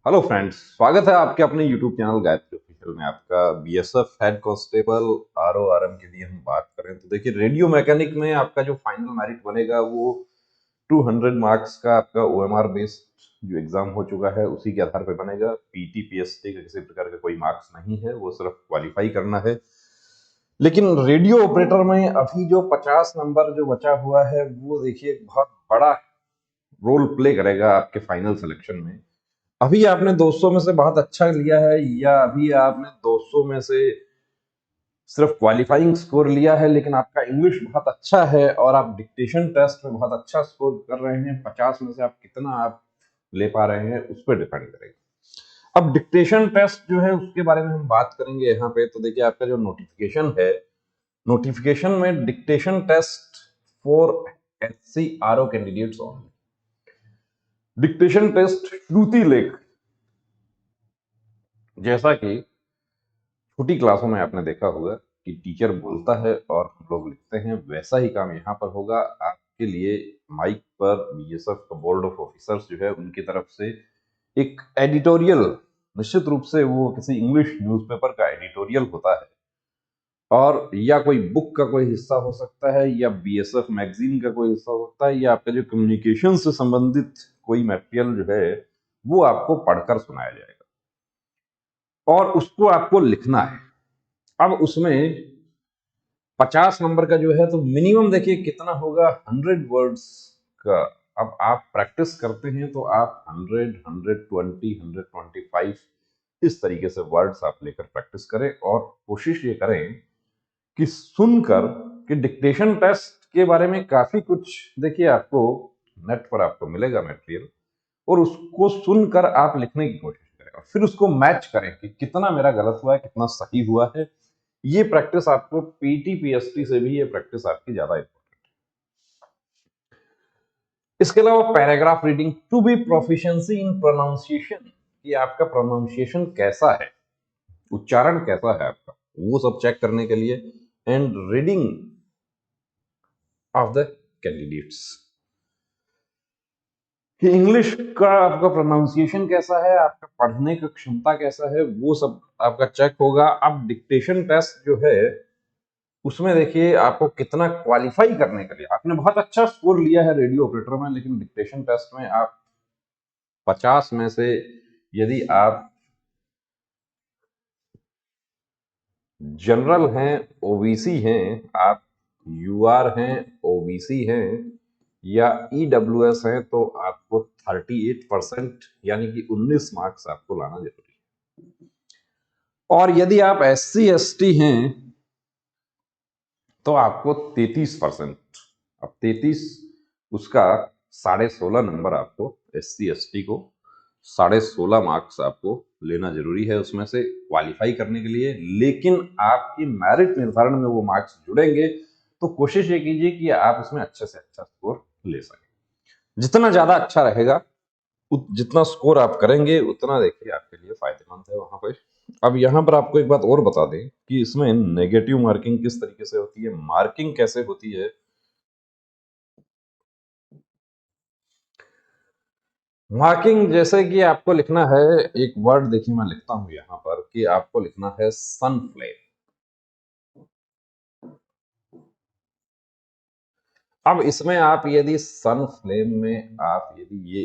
Hello friends, स्वागत है आपके अपने यूट्यूब चैनल गायत्री ऑफिशियल में। आपका बीएसएफ हेड कांस्टेबल आरओआरएम के लिए हम बात करें तो देखिए, रेडियो मैकेनिक में आपका जो फाइनल मेरिट बनेगा वो 200 मार्क्स का आपका ओएमआर बेस्ड जो एग्जाम हो चुका है उसी के आधार पर बनेगा। पीटी पीएसटी का किसी प्रकार का कोई मार्क्स नहीं है, वो सिर्फ क्वालिफाई करना है। लेकिन रेडियो ऑपरेटर में अभी जो 50 नंबर जो बचा हुआ है वो देखिए एक बहुत बड़ा रोल प्ले करेगा आपके फाइनल सिलेक्शन में। अभी आपने 200 में से बहुत अच्छा लिया है या अभी आपने 200 में से सिर्फ क्वालिफाइंग स्कोर लिया है, लेकिन आपका इंग्लिश बहुत अच्छा है और आप डिक्टेशन टेस्ट में बहुत अच्छा स्कोर कर रहे हैं, 50 में से आप कितना आप ले पा रहे हैं उस पर डिपेंड करेगा। अब डिक्टेशन टेस्ट जो है उसके बारे में हम बात करेंगे यहाँ पे। तो देखिए, आपका जो नोटिफिकेशन है, नोटिफिकेशन में dictation test for HCRO candidates only. Dictation test श्रुति लेख, जैसा कि छोटी क्लासों में आपने देखा होगा कि टीचर बोलता है और हम लोग लिखते हैं, वैसा ही काम यहाँ पर होगा आपके लिए। माइक पर बीएसएफ का बोर्ड ऑफ ऑफिसर्स जो है उनकी तरफ से एक एडिटोरियल, निश्चित रूप से वो किसी इंग्लिश न्यूज़पेपर का एडिटोरियल होता है, और या कोई बुक का कोई हिस्सा हो सकता है या बीएसएफ मैगजीन का कोई हिस्सा हो सकता है या आपका जो कम्युनिकेशन से संबंधित कोई मटेरियल जो है वो आपको पढ़कर सुनाया जाएगा और उसको आपको लिखना है। अब उसमें 50 नंबर का जो है तो मिनिमम देखिए कितना होगा, 100 वर्ड्स का। अब आप प्रैक्टिस करते हैं तो आप 100, 120, 125 इस तरीके से वर्ड्स आप लेकर प्रैक्टिस करें और कोशिश ये करें कि सुनकर, कि डिक्टेशन टेस्ट के बारे में काफी कुछ देखिए आपको नेट पर आपको मिलेगा मटेरियल, और उसको सुनकर आप लिखने की कोशिश करें और फिर उसको मैच करें कि कितना मेरा गलत हुआ है, कितना सही हुआ है। ये प्रैक्टिस आपको पीटी पीएसटी से भी, ये प्रैक्टिस आपकी ज्यादा इंपॉर्टेंट है। इसके अलावा paragraph reading to be proficiency in pronunciation, कि आपका प्रोनाउंसिएशन कैसा है, उच्चारण कैसा है आपका, वो सब चेक करने के लिए। And reading of the candidates, कि इंग्लिश का आपका प्रोनाउंसिएशन कैसा है, आपका पढ़ने का क्षमता कैसा है, वो सब आपका चेक होगा। अब डिक्टेशन टेस्ट जो है उसमें देखिए आपको कितना क्वालिफाई करने के लिए, आपने बहुत अच्छा स्कोर लिया है रेडियो ऑपरेटर में, लेकिन डिक्टेशन टेस्ट में आप 50 में से यदि आप जनरल हैं, ओबीसी हैं, आप यूआर हैं, ओबीसी हैं या ईडब्ल्यूएस हैं, तो आपको 38% यानी कि 19 मार्क्स आपको लाना जरूरी है। और यदि आप एससी एसटी हैं तो आपको 33%, अब 33 उसका 16.5 नंबर आपको, एससी एसटी को 16.5 मार्क्स आपको लेना जरूरी है उसमें से क्वालिफाई करने के लिए। लेकिन आपकी मेरिट निर्धारण में वो मार्क्स जुड़ेंगे तो कोशिश ये कीजिए कि आप उसमें अच्छे से अच्छा स्कोर ले सकें। जितना ज्यादा अच्छा रहेगा, जितना स्कोर आप करेंगे उतना देखिए आपके लिए फायदेमंद है वहां पर। अब यहाँ पर आपको एक बात और बता दें कि इसमें नेगेटिव मार्किंग किस तरीके से होती है, मार्किंग कैसे होती है। मार्किंग जैसे कि आपको लिखना है, एक वर्ड देखिए मैं लिखता हूं यहाँ पर, कि आपको लिखना है सनफ्लेम। अब इसमें आप यदि सनफ्लेम में आप यदि ये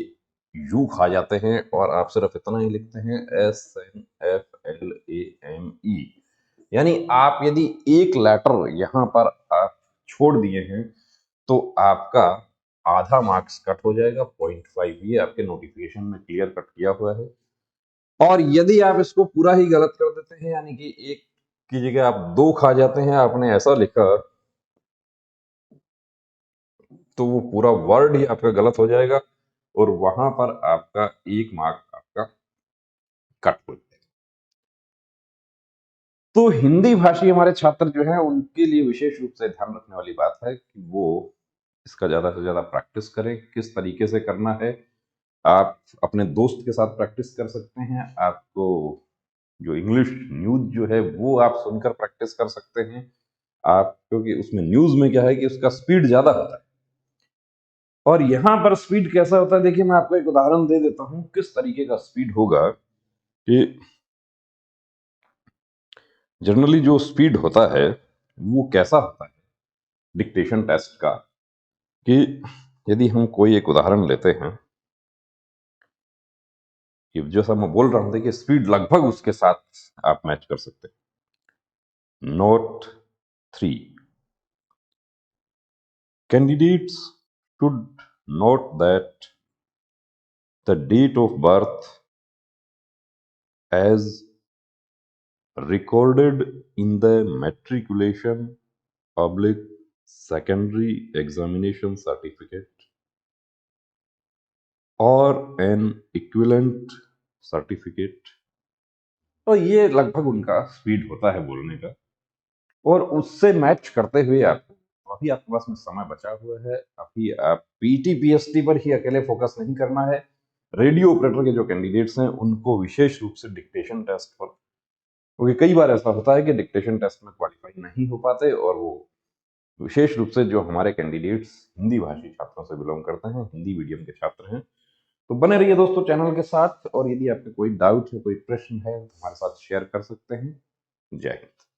यू खा जाते हैं और आप सिर्फ इतना ही लिखते हैं SNFLAME, यानी आप यदि एक लेटर यहां पर आप छोड़ दिए हैं तो आपका आधा मार्क्स कट हो जाएगा, 0.5। ये आपके नोटिफिकेशन में क्लियर कट किया हुआ है। और यदि आप इसको पूरा ही गलत कर देते हैं, यानी कि एक की जगह आप दो खा जाते हैं, आपने ऐसा लिखा, तो वो पूरा वर्ड ही आपका गलत हो जाएगा और वहां पर आपका एक मार्क आपका कट हो जाएगा। तो हिंदी भाषी हमारे छात्र जो हैं उनके लिए विशेष रूप से ध्यान रखने वाली बात है कि वो इसका ज्यादा से ज्यादा प्रैक्टिस करें। किस तरीके से करना है, आप अपने दोस्त के साथ प्रैक्टिस कर सकते हैं। आपको जो इंग्लिश न्यूज जो है वो आप सुनकर प्रैक्टिस कर सकते हैं। आप, क्योंकि उसमें न्यूज में क्या है कि उसका स्पीड ज्यादा होता है और यहां पर स्पीड कैसा होता है, देखिए मैं आपको एक उदाहरण दे देता हूं किस तरीके का स्पीड होगा कि जनरली जो स्पीड होता है वो कैसा होता है डिक्टेशन टेस्ट का, कि यदि हम कोई एक उदाहरण लेते हैं कि जैसा मैं बोल रहा हूं, देखिए स्पीड लगभग उसके साथ आप मैच कर सकते हैं। Note 3, candidates should note that the date of birth as recorded in the matriculation public secondary examination certificate or an equivalent certificate। तो ये लगभग उनका स्पीड होता है बोलने का, और उससे मैच करते हुए आपको, अभी आपके पास में समय बचा हुआ है, अभी आप पीटी पीएसटी पर ही अकेले फोकस नहीं करना है। रेडियो ऑपरेटर के जो कैंडिडेट्स हैं उनको विशेष रूप से डिक्टेशन टेस्ट पर, क्योंकि कई बार ऐसा होता है कि डिक्टेशन टेस्ट में क्वालिफाई नहीं हो पाते, और वो विशेष रूप से जो हमारे कैंडिडेट्स हिंदी भाषी छात्रों से बिलोंग करते हैं, हिंदी मीडियम के छात्र हैं। तो बने रहिए दोस्तों चैनल के साथ, और यदि आपके कोई डाउट है, कोई प्रश्न है तो हमारे साथ शेयर कर सकते हैं। जय हिंद।